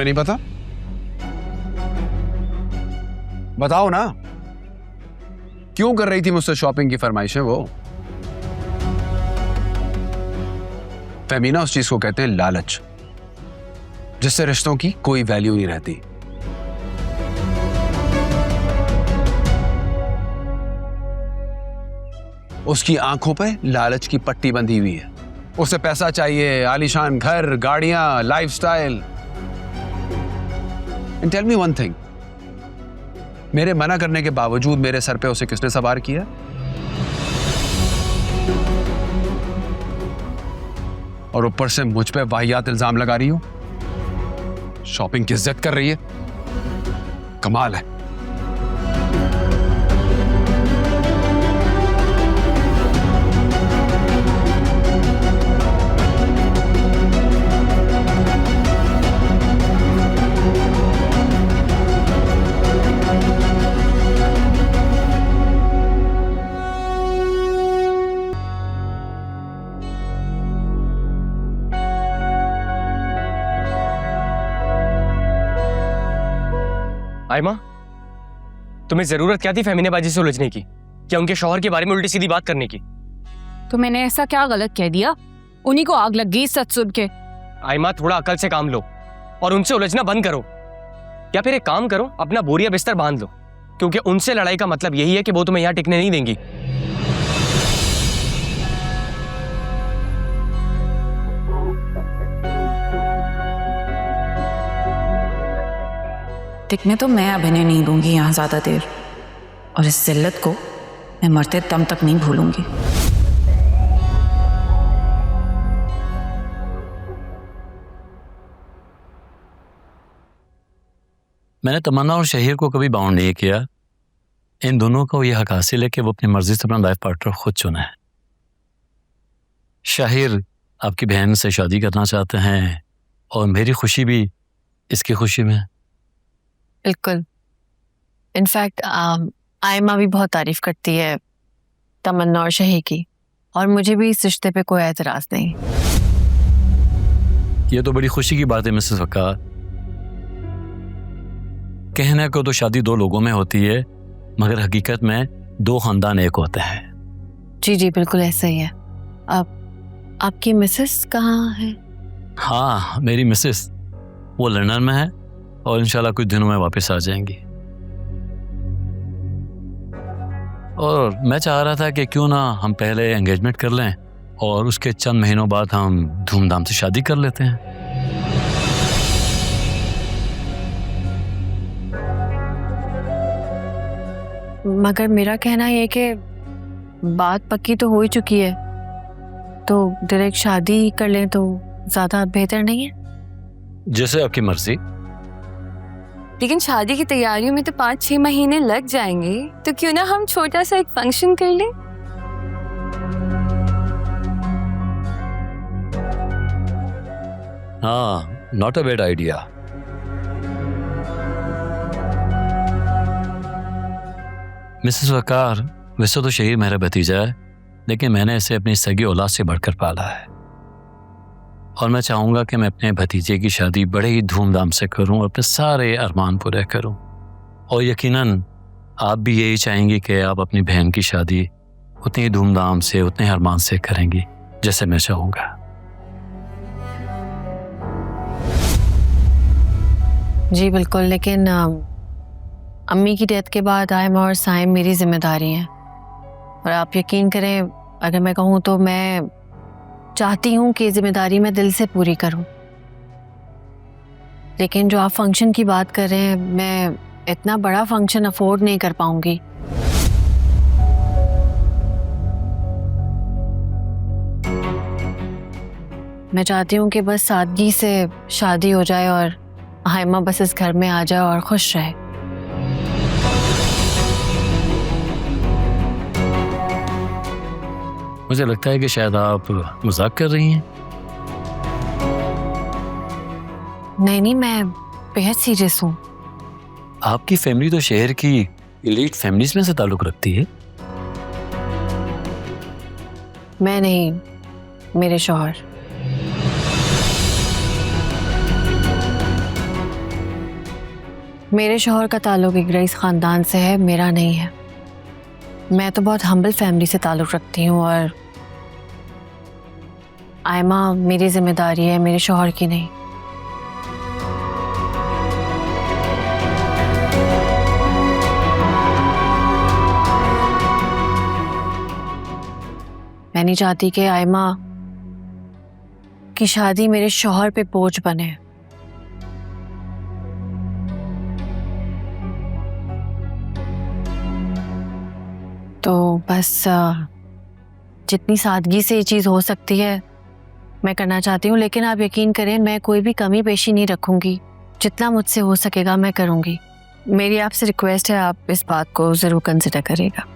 तुम्हें नहीं पता? बताओ ना, क्यों कर रही थी मुझसे शॉपिंग की फरमाइशें वो? फेमिना, उस चीज को कहते हैं लालच, जिससे रिश्तों की कोई वैल्यू नहीं रहती। उसकी आंखों पे लालच की पट्टी बंधी हुई है। उसे पैसा चाहिए, आलीशान घर, गाड़ियां, lifestyle. And tell me one thing, मेरे मना करने के बावजूद मेरे सर पे उसे किसने सवार किया? और ऊपर से मुझ पे वाहियात इल्जाम लगा रही हो। शॉपिंग की इज्जत कर रही है, कमाल है। आयमा, तुम्हें जरूरत क्या थी फेमिनाबाजी से उलझने की? क्या उनके शौहर के बारे में उल्टी सीधी बात करने की? तो मैंने ऐसा क्या गलत कह दिया? उन्हीं को आग लग गई सच सुन के। आयमा, थोड़ा अकल से काम लो और उनसे उलझना बंद करो। या फिर एक काम करो, अपना बोरिया बिस्तर बांध लो, क्योंकि उनसे लड़ाई का मतलब यही है कि वो तुम्हें यहां टिकने नहीं देंगी। टिकने तो मैं अभिनय नहीं दूंगी यहाँ ज्यादा देर, और इस जिल्लत को मैं मरते दम तक नहीं भूलूंगी। मैंने तमन्ना और शहीर को कभी बाउंड नहीं किया। इन दोनों को यह हक हासिल है कि वो अपनी मर्जी से अपना लाइफ पार्टनर खुद चुना है। शाहिर आपकी बहन से शादी करना चाहते हैं और मेरी खुशी भी इसकी खुशी में। बिल्कुल। इनफैक्ट आयमा भी बहुत तारीफ करती है तमन्ना और शही की, और मुझे भी इस रिश्ते पे कोई एतराज नहीं। ये तो बड़ी खुशी की बात है मिसेस वकार। कहने को तो शादी दो लोगों में होती है, मगर हकीकत में दो खानदान एक होते हैं। जी जी बिल्कुल ऐसा ही है। अब आपकी मिसेस कहाँ है? हाँ, मेरी मिसेस वो लंदन में है और इंशाल्लाह कुछ दिनों में वापस आ जाएंगी। और मैं चाह रहा था कि क्यों ना हम पहले एंगेजमेंट कर लें और उसके चंद महीनों बाद हम धूमधाम से शादी कर लेते हैं। मगर मेरा कहना ये कि बात पक्की तो हो ही चुकी है, तो डायरेक्ट शादी कर लें तो ज़्यादा बेहतर नहीं है? जैसे आपकी मर्जी। लेकिन शादी की तैयारियों में तो 5-6 महीने लग जाएंगे, तो क्यों ना हम छोटा सा एक फंक्शन कर लें? हाँ, not a bad idea. Mrs Waqar, वैसे तो शहीर मेरा भतीजा है, लेकिन मैंने इसे अपनी सगी औलाद से बढ़कर पाला है और मैं चाहूँगा कि मैं अपने भतीजे की शादी बड़े ही धूमधाम से करूँ और अपने सारे अरमान पूरे करूँ। और यकीनन आप भी यही चाहेंगी कि आप अपनी बहन की शादी उतनी धूमधाम से, उतने अरमान से करेंगी जैसे मैं चाहूँगा। जी बिल्कुल, लेकिन अम्मी की डेथ के बाद आयमा और साइम मेरी जिम्मेदारी हैं, और आप यकीन करें, अगर मैं कहूँ तो मैं चाहती हूँ कि जिम्मेदारी मैं दिल से पूरी करूँ। लेकिन जो आप फंक्शन की बात कर रहे हैं, मैं इतना बड़ा फंक्शन अफोर्ड नहीं कर पाऊंगी। मैं चाहती हूँ कि बस सादगी से शादी हो जाए और आयमा बस इस घर में आ जाए और खुश रहे। मुझे लगता है कि शायद आप मजाक कर रही हैं। नहीं नहीं, मैं बेहद सीरियस हूँ। आपकी फैमिली तो शहर की एलीट फैमिलीज में से ताल्लुक रखती है। मैं नहीं, मेरे शौहर। मेरे शौहर का ताल्लुक एक रईस ख़ानदान से है, मेरा नहीं है। मैं तो बहुत हम्बल फैमिली से ताल्लुक़ रखती हूँ और आयमा मेरी जिम्मेदारी है, मेरे शौहर की नहीं। मैं नहीं चाहती कि आयमा की शादी मेरे शौहर पे बोझ बने। तो बस जितनी सादगी से ये चीज़ हो सकती है मैं करना चाहती हूँ, लेकिन आप यकीन करें मैं कोई भी कमी पेशी नहीं रखूँगी। जितना मुझसे हो सकेगा मैं करूँगी। मेरी आपसे रिक्वेस्ट है, आप इस बात को ज़रूर कंसिडर करिएगा।